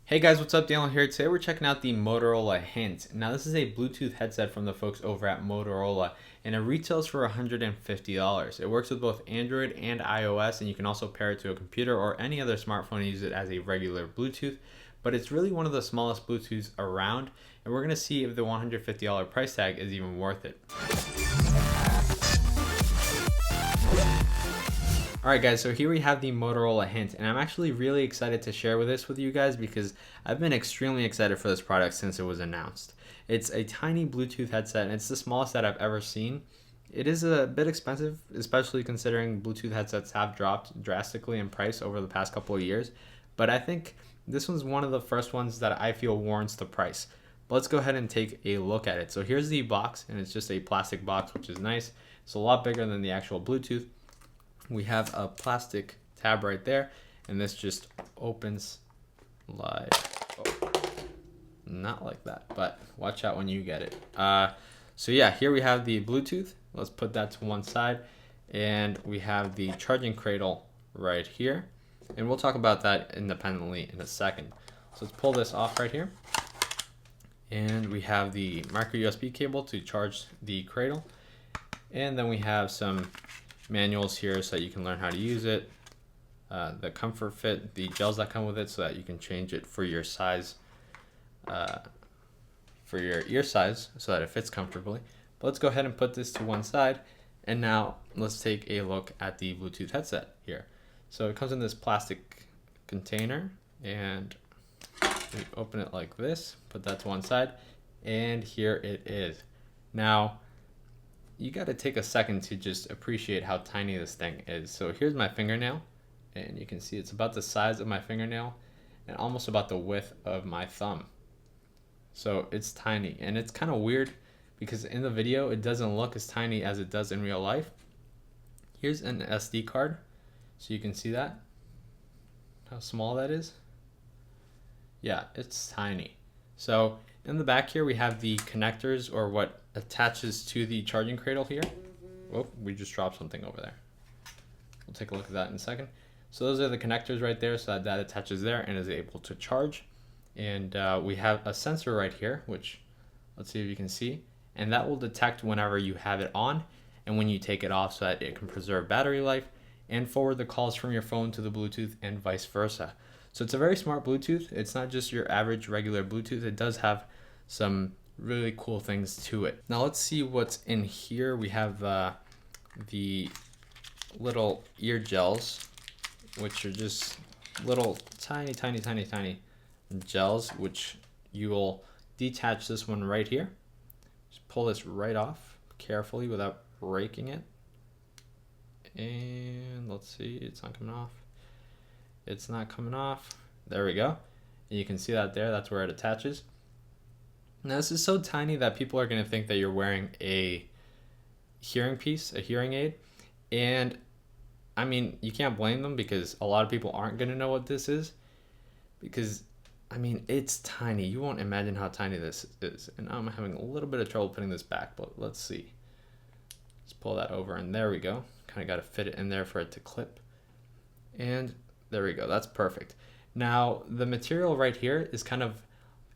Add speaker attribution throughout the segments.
Speaker 1: Hey guys, what's up? Daniel here. Today we're checking out the Motorola Hint. Now this is a Bluetooth headset from the folks over at Motorola and it retails for $150. It works with both Android and iOS, and you can also pair it to a computer or any other smartphone and use it as a regular Bluetooth, but it's really one of the smallest Bluetooths around, and we're going to see if the $150 price tag is even worth it. Alright guys, so here we have the Motorola Hint, and I'm actually really excited to share this with you guys because I've been extremely excited for this product since it was announced. It's a tiny Bluetooth headset, and it's the smallest that I've ever seen. It is a bit expensive, especially considering Bluetooth headsets have dropped drastically in price over the past couple of years, but I think this one's one of the first ones that I feel warrants the price. But let's go ahead and take a look at it. So here's the box, and it's just a plastic box, which is nice. It's a lot bigger than the actual Bluetooth. We have a plastic tab right there, and this just opens like, oh, not like that, but watch out when you get it. So yeah, here we have the Bluetooth. Let's put that to one side, and we have the charging cradle right here, and we'll talk about that independently in a second. So let's pull this off right here, and we have the micro USB cable to charge the cradle, and then we have some manuals here so that you can learn how to use it, the comfort fit, the gels that come with it so that you can change it for your size, for your ear size, so that it fits comfortably. But let's go ahead and put this to one side, and now let's take a look at the Bluetooth headset here. So it comes in this plastic container, and we open it like this, put that to one side, and here it is. Now you got to take a second to just appreciate how tiny this thing is. So here's my fingernail, and you can see it's about the size of my fingernail and almost about the width of my thumb. So it's tiny, and it's kind of weird because in the video it doesn't look as tiny as it does in real life. Here's an SD card, so you can see that, how small that is. Yeah, it's tiny. So in the back here we have the connectors, or what attaches to the charging cradle here. Oh, we just dropped something over there. We'll take a look at that in a second. So those are the connectors right there, so that attaches there and is able to charge. And we have a sensor right here, which let's see if you can see, and that will detect whenever you have it on and when you take it off, so that it can preserve battery life and forward the calls from your phone to the Bluetooth and vice versa. So it's a very smart Bluetooth. It's not just your average regular Bluetooth. It does have some really cool things to it. Now let's see what's in here. We have the little ear gels, which are just little tiny gels, which you will detach this one right here. Just pull this right off carefully without breaking it. And let's see, it's not coming off. It's not coming off. There we go. And you can see that there, that's where it attaches. Now this is so tiny that people are going to think that you're wearing a hearing piece, a hearing aid. And I mean, you can't blame them because a lot of people aren't going to know what this is. Because, I mean, it's tiny. You won't imagine how tiny this is. And I'm having a little bit of trouble putting this back, but let's see. Let's pull that over, and there we go. Kind of got to fit it in there for it to clip. And there we go. That's perfect. Now, the material right here is kind of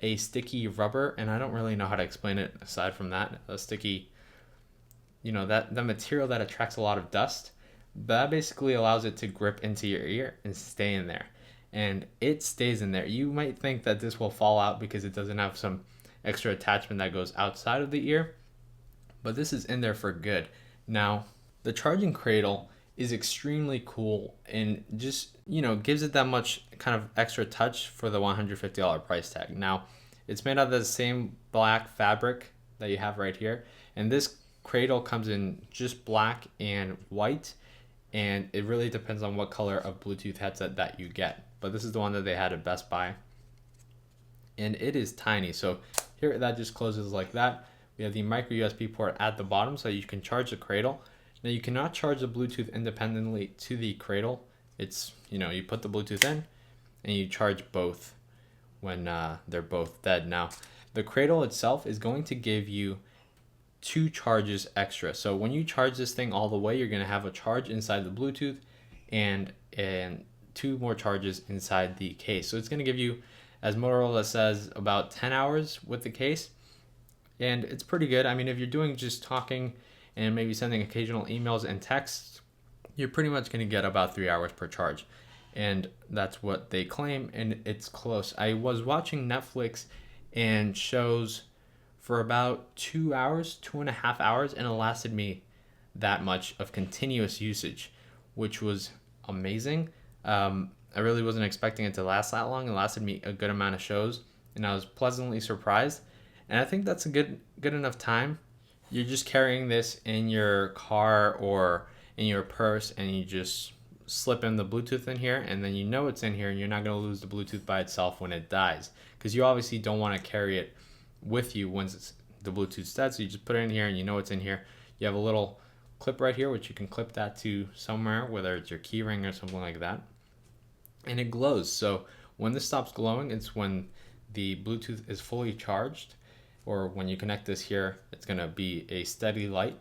Speaker 1: a sticky rubber, and I don't really know how to explain it aside from that. A sticky, you know, that the material that attracts a lot of dust, that basically allows it to grip into your ear and stay in there. And it stays in there. You might think that this will fall out because it doesn't have some extra attachment that goes outside of the ear, but this is in there for good. Now, the charging cradle is extremely cool and just, you know, gives it that much kind of extra touch for the $150 price tag. Now, it's made out of the same black fabric that you have right here, and this cradle comes in just black and white, and it really depends on what color of Bluetooth headset that you get. But this is the one that they had at Best Buy, and it is tiny. So here, that just closes like that. We have the micro USB port at the bottom so you can charge the cradle. Now you cannot charge the Bluetooth independently to the cradle. It's, you know, you put the Bluetooth in and you charge both when they're both dead. Now the cradle itself is going to give you 2 charges extra. So when you charge this thing all the way, you're going to have a charge inside the Bluetooth and 2 more charges inside the case. So it's going to give you as Motorola says, about 10 hours with the case. And it's pretty good. I mean, if you're doing just talking and maybe sending occasional emails and texts, you're pretty much going to get about 3 hours per charge. And that's what they claim, and it's close. I was watching Netflix and shows for about 2 hours, 2.5 hours, and it lasted me that much of continuous usage, which was amazing. I really wasn't expecting it to last that long. It lasted me a good amount of shows, and I was pleasantly surprised. And I think that's a good enough time. You're just carrying this in your car or in your purse, and you just slip in the Bluetooth in here, and then you know it's in here, and you're not going to lose the Bluetooth by itself when it dies, because you obviously don't want to carry it with you once the Bluetooth's dead. So you just put it in here, and you know it's in here. You have a little clip right here, which you can clip that to somewhere, whether it's your key ring or something like that, and it glows. So when this stops glowing, it's when the Bluetooth is fully charged, or when you connect this here, it's going to be a steady light,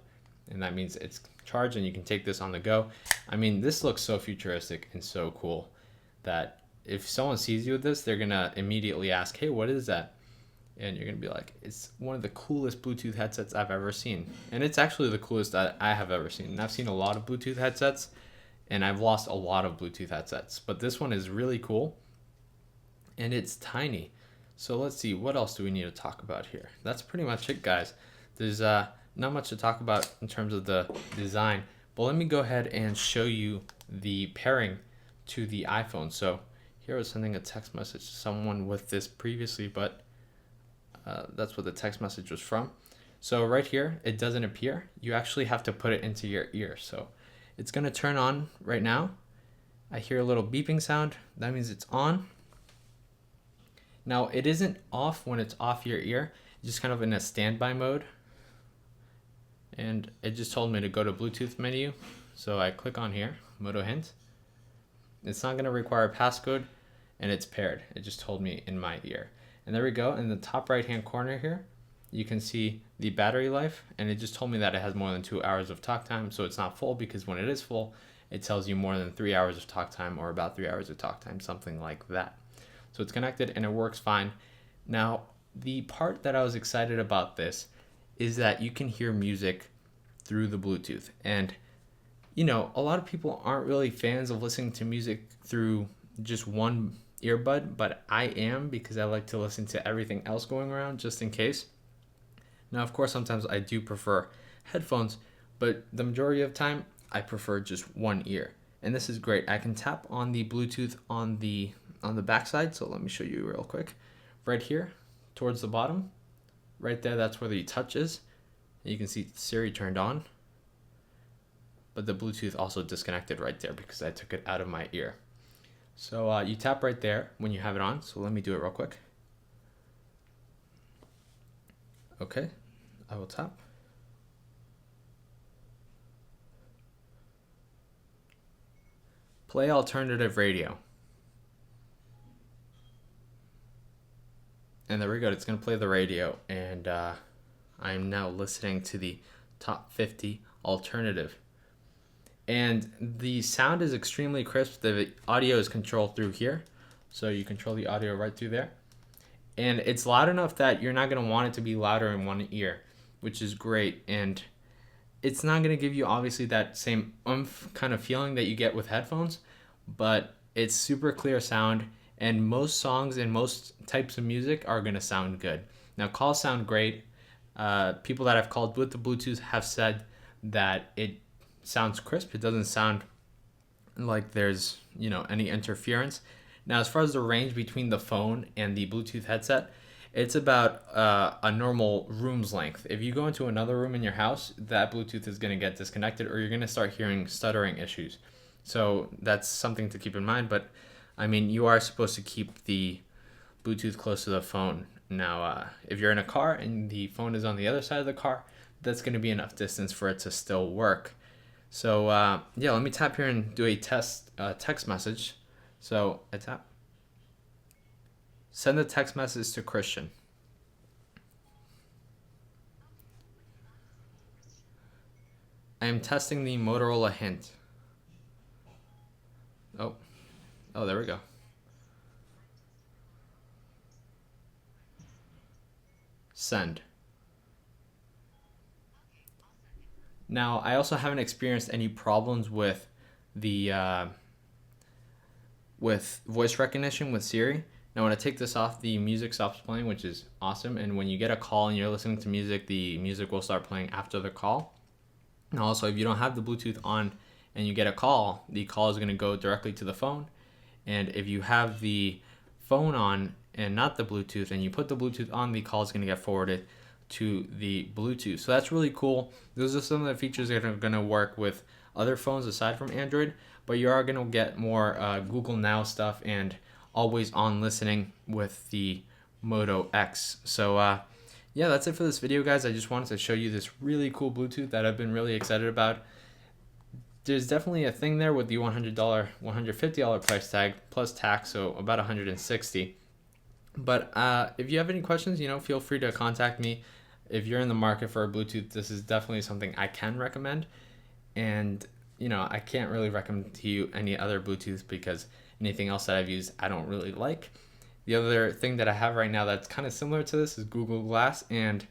Speaker 1: and that means it's charged, and you can take this on the go. I mean, this looks so futuristic and so cool that if someone sees you with this, they're going to immediately ask, hey, what is that? And you're going to be like, it's one of the coolest Bluetooth headsets I've ever seen. And it's actually the coolest that I have ever seen. And I've seen a lot of Bluetooth headsets, and I've lost a lot of Bluetooth headsets. But this one is really cool, and it's tiny. So let's see, what else do we need to talk about here? That's pretty much it, guys. There's not much to talk about in terms of the design. But let me go ahead and show you the pairing to the iPhone. So here I was sending a text message to someone with this previously, but that's what the text message was from. So right here, it doesn't appear. You actually have to put it into your ear. So it's going to turn on right now. I hear a little beeping sound. That means it's on. Now, it isn't off when it's off your ear. It's just kind of in a standby mode. And it just told me to go to Bluetooth menu. So I click on here, Moto Hint. It's not going to require a passcode, and it's paired. It just told me in my ear. And there we go. In the top right hand corner here, you can see the battery life, and it just told me that it has more than 2 hours of talk time. So it's not full, because when it is full, it tells you more than 3 hours of talk time, or about 3 hours of talk time, something like that. So it's connected and it works fine. Now, the part that I was excited about this is that you can hear music through the Bluetooth. And, you know, a lot of people aren't really fans of listening to music through just one earbud, but I am, because I like to listen to everything else going around just in case. Now, of course, sometimes I do prefer headphones, but the majority of the time I prefer just one ear. And this is great. I can tap on the Bluetooth on the backside. So let me show you real quick. Right here, towards the bottom, right there, that's where the touch is. And you can see Siri turned on, but the Bluetooth also disconnected right there because I took it out of my ear. So you tap right there when you have it on. So let me do it real quick. Okay, I will tap. Play alternative radio. And there we go. It's going to play the radio. And I'm now listening to the top 50 alternative. And the sound is extremely crisp. The audio is controlled through here. So you control the audio right through there. And it's loud enough that you're not going to want it to be louder in one ear, which is great. And it's not going to give you obviously that same oomph kind of feeling that you get with headphones, but it's super clear sound, and most songs and most types of music are going to sound good. Now, calls sound great. People that I've called with the Bluetooth have said that it sounds crisp. It doesn't sound like there's, any interference. Now, as far as the range between the phone and the Bluetooth headset, it's about a normal room's length. If you go into another room in your house, that Bluetooth is going to get disconnected, or you're going to start hearing stuttering issues. So that's something to keep in mind. But, you are supposed to keep the Bluetooth close to the phone. Now, if you're in a car and the phone is on the other side of the car, that's going to be enough distance for it to still work. So, let me tap here and do a text message. So I tap. Send a text message to Christian. I am testing the Motorola Hint. Oh, there we go. Send. Now, I also haven't experienced any problems with the with voice recognition with Siri. Now, when I take this off, the music stops playing, which is awesome. And when you get a call and you're listening to music, the music will start playing after the call. And also, if you don't have the Bluetooth on and you get a call, the call is going to go directly to the phone. And if you have the phone on and not the Bluetooth, and you put the Bluetooth on, the call is going to get forwarded to the Bluetooth. So that's really cool. Those are some of the features that are going to work with other phones aside from Android, but you are going to get more Google Now stuff and always on listening with the Moto X. So yeah, that's it for this video, guys. I just wanted to show you this really cool Bluetooth that I've been really excited about. There's definitely a thing there with the $100, $150 price tag plus tax, so about $160. But if you have any questions, feel free to contact me. If you're in the market for a Bluetooth, this is definitely something I can recommend. And, I can't really recommend to you any other Bluetooth because anything else that I've used, I don't really like. The other thing that I have right now that's kind of similar to this is Google Glass, and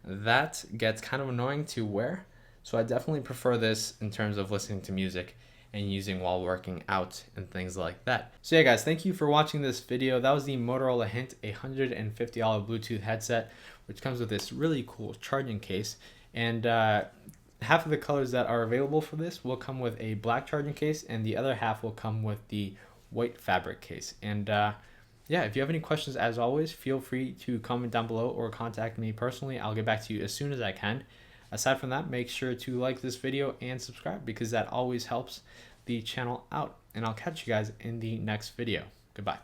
Speaker 1: that gets kind of annoying to wear. So I definitely prefer this in terms of listening to music and using while working out and things like that. So yeah, guys, thank you for watching this video. That was the Motorola Hint, a $150 Bluetooth headset, which comes with this really cool charging case. And half of the colors that are available for this will come with a black charging case, and the other half will come with the white fabric case. And yeah, if you have any questions, as always, feel free to comment down below or contact me personally. I'll get back to you as soon as I can. Aside from that, make sure to like this video and subscribe because that always helps the channel out. And I'll catch you guys in the next video. Goodbye.